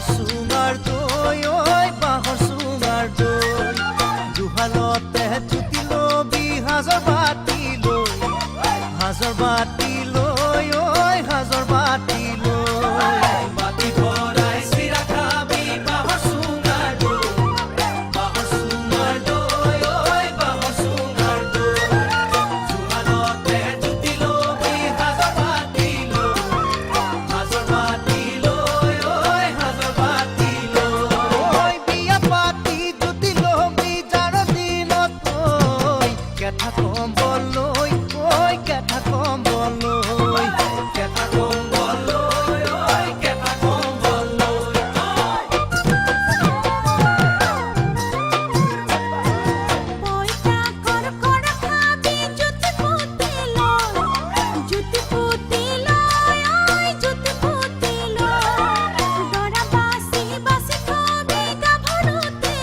সুঙাৰ দৈ ঐ বাঁহৰ সুঙাৰ দৈ জুহালতে জুতি লবি হাজৰ বাতি লৈ ঐ হাজৰ বাতি লৈ বাতি ভৰাই চিৰা খাবি বাঁহৰ সুঙাৰ দৈ ঐ বাঁহৰ সুঙাৰ দৈ জুহালতে জুতি লবি হাজৰ বাতি লৈ কেথা কম্বললৈ ঐ কেথা কম্বললৈ কেথা কম্বললৈ ঐ কেথা কম্বললৈ পইচা কর খাবি জুতি পুতি লয় ঐ জুতি পুতি লয় দরা বাসি বাসি খাবি গাভরুতে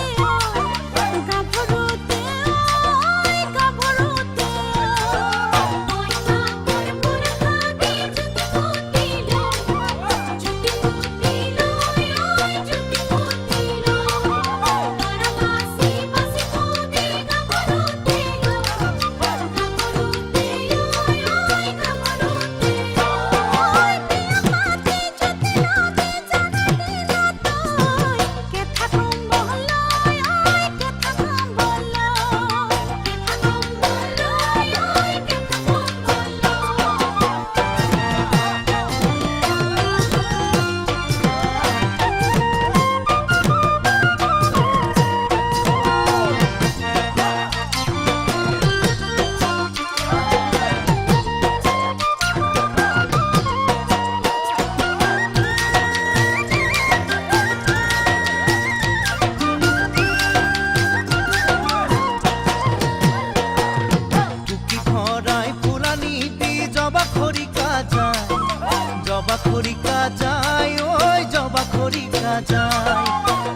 জবা খৰিকা যায় ঐ জবা খৰিকা যায়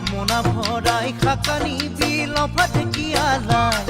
মোনা ভৰাই খাকানি বি লফা ঢেকিয়ালাই